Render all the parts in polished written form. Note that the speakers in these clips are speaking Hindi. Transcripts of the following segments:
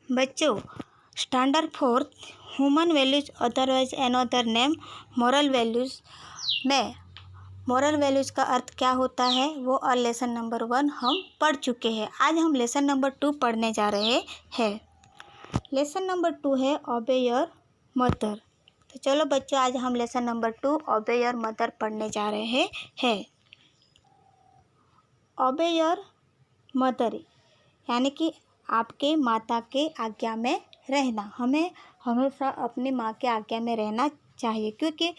बच्चों, standard fourth human values otherwise another name moral values में मॉरल वैल्यूज का अर्थ क्या होता है वो और लेसन नंबर 1 हम पढ़ चुके हैं। आज हम लेसन नंबर 2 पढ़ने जा रहे हैं। लेसन नंबर 2 है ओबे योर मदर। तो चलो बच्चों, आज हम लेसन नंबर 2 ओबे योर मदर पढ़ने जा रहे हैं। ओबे योर मदर यानी कि आपके माता के आज्ञा में रहना। हमें हमेशा अपनी माँ के आज्ञा में रहना चाहिए, क्योंकि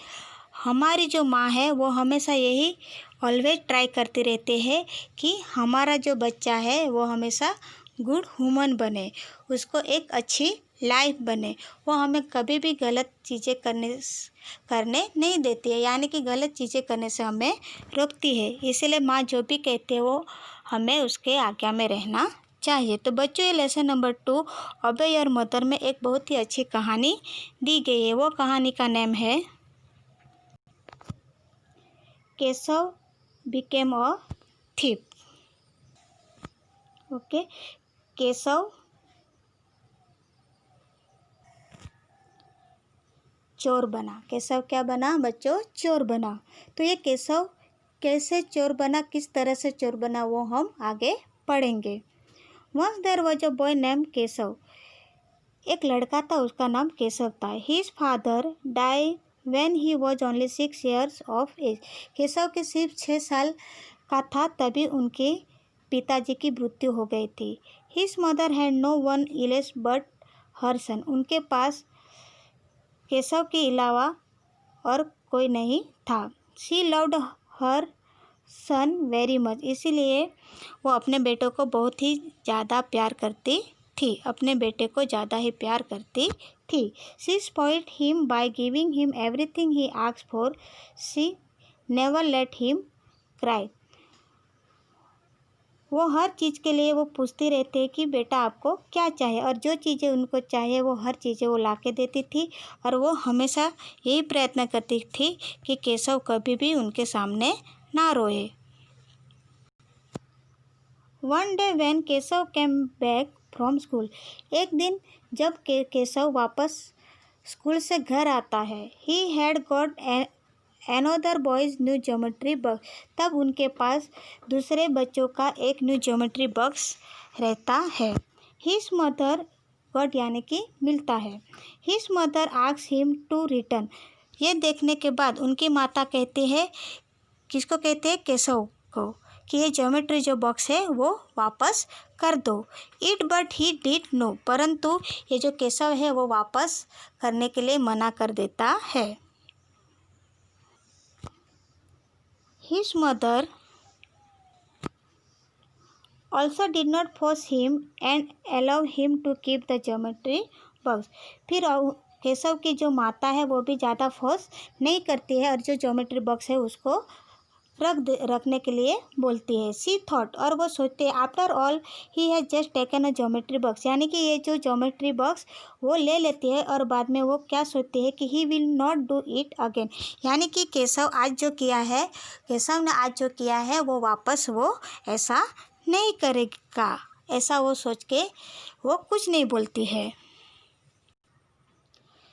हमारी जो माँ है वो हमेशा यही ऑलवेज ट्राई करते रहते हैं कि हमारा जो बच्चा है वो हमेशा गुड ह्यूमन बने, उसको एक अच्छी लाइफ बने। वो हमें कभी भी गलत चीज़ें करने नहीं देती है, यानी कि गलत चीज़ें करने से हमें रोकती है। इसलिए माँ जो भी कहते हैं वो हमें उसके आज्ञा में रहना चाहिए। तो बच्चों, ये लेसन नंबर 2 ओबे योर मदर में एक बहुत ही अच्छी कहानी दी गई है। वो कहानी का नेम है Keshav became a thief. Okay, Keshav चोर बना। केशव क्या बना बच्चों? चोर बना। तो ये केशव कैसे चोर बना, किस तरह से चोर बना, वो हम आगे पढ़ेंगे। Once there was a boy name Keshav. एक लड़का था, उसका नाम केशव था। His father die when he was only 6 years of age. Keshav के सिर्फ 6 साल का था तभी उनके पिताजी की मृत्यु हो गई थी। His mother had no one else but her son. उनके पास केशव के अलावा और कोई नहीं था। She loved her son very much. इसीलिए वो अपने बेटों को बहुत ही ज़्यादा प्यार करती थी, अपने बेटे को ज़्यादा ही प्यार करती थी। She spoiled him by giving him everything he asked for. She never let him cry. वो हर चीज़ के लिए वो पूछती रहती है कि बेटा आपको क्या चाहिए, और जो चीज़ें उनको चाहिए वो हर चीज़ें वो ला के देती थी। और वो हमेशा यही प्रयत्न करती थी कि केशव कभी भी उनके सामने ना रोए। One day when Keshav came back from school. एक दिन जब केशव वापस स्कूल से घर आता है, he had got another boys new geometry box. तब उनके पास दूसरे बच्चों का एक न्यू ज्योमेट्री बॉक्स रहता है। हिज मदर गॉट यानी कि मिलता है। His mother asks him to return. ये देखने के बाद उनकी माता कहती है, किसको कहते हैं? केशव को, कि ये ज्योमेट्री जो बॉक्स है वो वापस कर दो। It but he did no. परंतु ये जो केशव है वो वापस करने के लिए मना कर देता है। His mother also did not force him and allow him to keep the geometry box. फिर केशव की जो माता है वो भी ज़्यादा फोर्स नहीं करती है और जो ज्योमेट्री बॉक्स है उसको रखने के लिए बोलती है। सी थॉट, और वो सोचते हैं, after all he has just taken a geometry box, यानी कि ये जो ज्योमेट्री बॉक्स वो ले लेती है और बाद में वो क्या सोचती है कि he will not do it again, यानी कि केशव ने आज जो किया है वो वापस वो ऐसा नहीं करेगा। ऐसा वो सोच के वो कुछ नहीं बोलती है।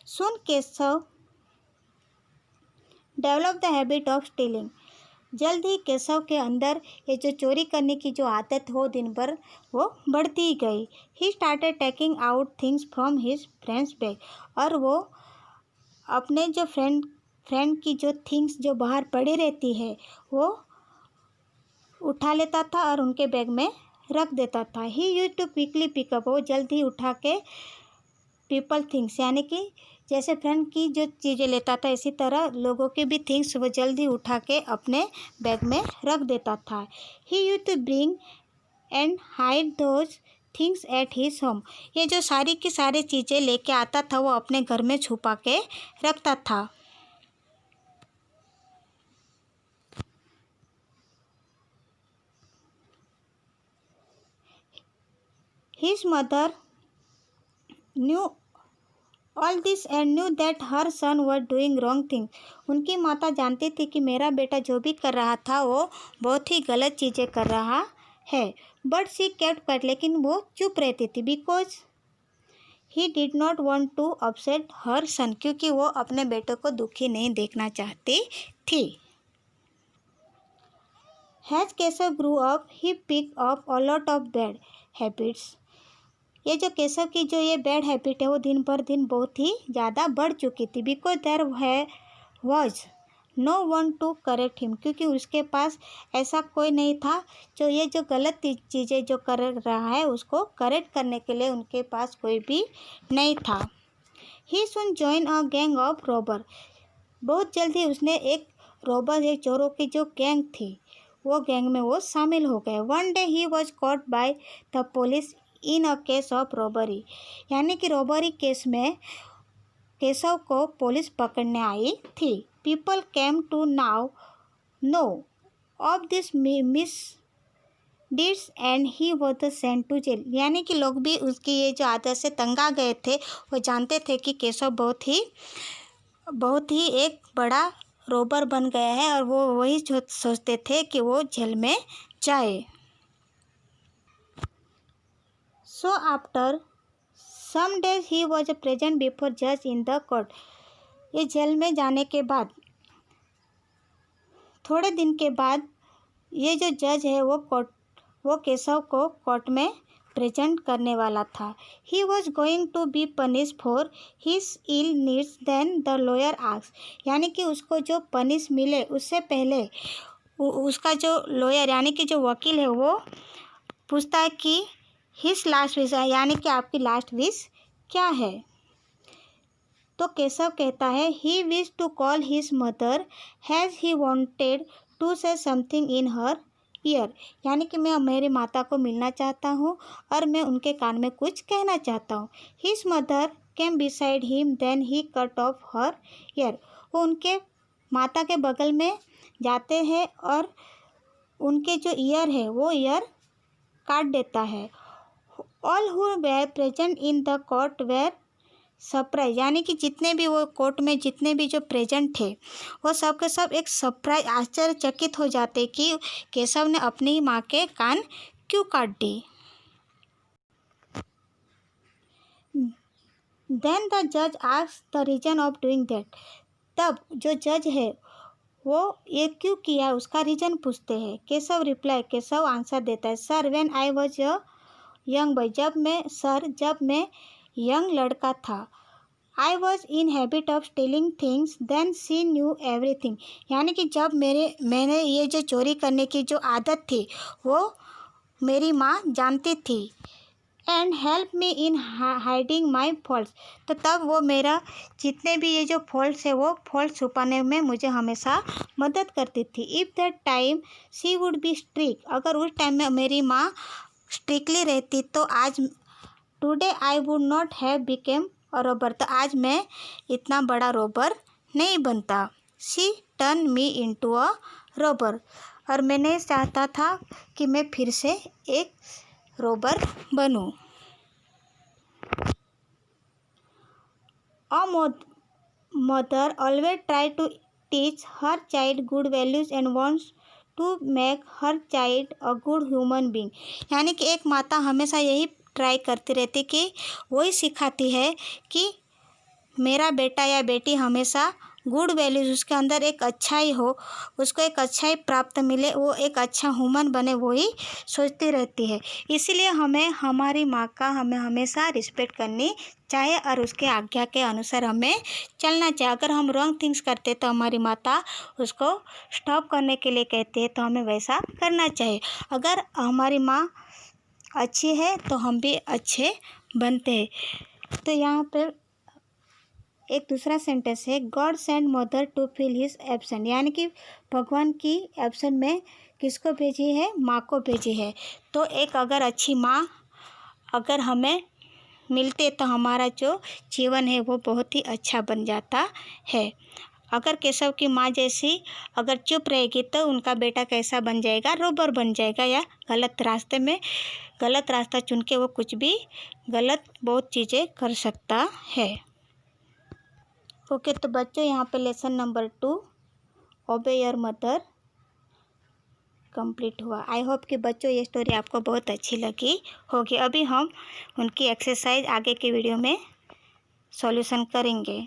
Soon Keshav develop the habit of stealing. जल्द ही केशव के अंदर ये जो चोरी करने की जो आदत हो दिन भर वो बढ़ती ही गई। He started taking out things from his friends bag. और वो अपने जो फ्रेंड की जो थिंग्स जो बाहर पड़ी रहती है वो उठा लेता था और उनके बैग में रख देता था। He used to quickly pick up. वो जल्द ही उठा के पीपल थिंग्स, यानी कि जैसे फ्रेंड की जो चीज़ें लेता था इसी तरह लोगों के भी थिंग्स वो जल्दी उठा के अपने बैग में रख देता था। He used to bring and hide those things at his home. ये जो सारी की सारी चीज़ें लेके आता था वो अपने घर में छुपा के रखता था। His mother knew all this and knew that her son were doing wrong thing. उनकी माता जानती थी कि मेरा बेटा जो भी कर रहा था वो बहुत ही गलत चीज़ें कर रहा है। बट शी केप्ट क्वाइट, लेकिन वो चुप रहती थी। Because he did not want to upset her son, क्योंकि वो अपने बेटे को दुखी नहीं देखना चाहती थी। As Keshav grew up, he picked up a lot of bad habits. ये जो केशव की जो ये बैड हैबिट है वो दिन पर दिन बहुत ही ज़्यादा बढ़ चुकी थी। Because there was no one to correct him, क्योंकि उसके पास ऐसा कोई नहीं था जो ये जो गलत चीज़ें जो कर रहा है उसको करेक्ट करने के लिए उनके पास कोई भी नहीं था। He soon join a gang of robber, बहुत जल्दी उसने एक रॉबर एक चोरों की जो गैंग थी वो गैंग में वो शामिल हो गए। One day he was caught by the police in a case of robbery, यानी कि रॉबरी केस में केशव को पुलिस पकड़ने आई थी। People came to now know of this misdeeds and he was sent to jail, यानी कि लोग भी उसकी ये जो आदत से तंग आ गए थे। वो जानते थे कि केशव बहुत ही एक बड़ा रॉबर बन गया है और वो वही सोचते थे कि वो जेल में जाए। So after some days he was present before जज इन द कोर्ट, ये जेल में जाने के बाद थोड़े दिन के बाद ये जो जज है वो केशव को कोर्ट में प्रेजेंट करने वाला था। He was going to be punish for his ill needs then the lawyer asked, यानी कि उसको जो पनिश मिले उससे पहले उसका जो लॉयर यानी कि जो वकील है वो पूछता है कि हिज लास्ट विश, यानी कि आपकी लास्ट विश क्या है। तो केशव कहता है he wish to call his mother has he wanted to say something in her ear, यानी कि मैं मेरी माता को मिलना चाहता हूँ और मैं उनके कान में कुछ कहना चाहता हूँ। His mother came beside him then he cut off her ear, वो उनके माता के बगल में जाते हैं और उनके जो ईयर है वो ईयर काट देता है। All who were present in the court were surprise, यानी कि जितने भी वो कोर्ट में जितने भी जो प्रेजेंट थे वो सब के सब एक सरप्राइज आश्चर्यचकित हो जाते कि केशव ने अपनी ही माँ के कान क्यों काट दी। देन द जज asked the reason of doing that, तब जो जज है वो ये क्यों किया उसका रीज़न पूछते हैं। केशव आंसर देता है, sir when I was a young boy, जब मैं यंग लड़का था। I was in habit of stealing things then she knew everything, यानी कि जब मैंने ये जो चोरी करने की जो आदत थी वो मेरी माँ जानती थी। And help me in hiding my faults, तो तब वो मेरा जितने भी ये जो फॉल्ट्स है वो फॉल्ट छुपाने में मुझे हमेशा मदद करती थी। If that time she would be strict, अगर उस टाइम में मेरी माँ स्ट्रिक्टली रहती तो आज today I would not have become a robber, तो आज मैं इतना बड़ा रॉबर नहीं बनता। She turn me into a robber, और मैंने चाहता था कि मैं फिर से एक रॉबर बनूं। A mother always try to teach her child good values and wants to make her child a good human being, यानी कि एक माता हमेशा यही ट्राई करती रहती कि वही सिखाती है कि मेरा बेटा या बेटी हमेशा गुड वैल्यूज़ उसके अंदर एक अच्छाई हो, उसको एक अच्छाई प्राप्त मिले, वो एक अच्छा ह्यूमन बने, वही सोचती रहती है। इसीलिए हमें हमारी माँ का हमें हमेशा रिस्पेक्ट करनी चाहिए और उसके आज्ञा के अनुसार हमें चलना चाहिए। अगर हम रॉन्ग थिंग्स करते तो हमारी माता उसको स्टॉप करने के लिए कहती है, तो हमें वैसा करना चाहिए। अगर हमारी माँ अच्छी है तो हम भी अच्छे बनते हैं। तो यहाँ पर एक दूसरा सेंटेंस है, God send mother to fill his absent, यानी कि भगवान की एब्सेंट में किसको भेजी है, माँ को भेजी है। तो एक अगर अच्छी माँ अगर हमें मिलते तो हमारा जो जीवन है वो बहुत ही अच्छा बन जाता है। अगर केशव की माँ जैसी अगर चुप रहेगी तो उनका बेटा कैसा बन जाएगा, रॉबर बन जाएगा, या गलत रास्ता चुन के वो कुछ भी गलत बहुत चीज़ें कर सकता है। ओके, तो बच्चों यहाँ पे लेसन नंबर 2 ओबे योर मदर कंप्लीट हुआ। आई होप कि बच्चों ये स्टोरी आपको बहुत अच्छी लगी होगी। अभी हम उनकी एक्सरसाइज आगे के वीडियो में सॉल्यूशन करेंगे।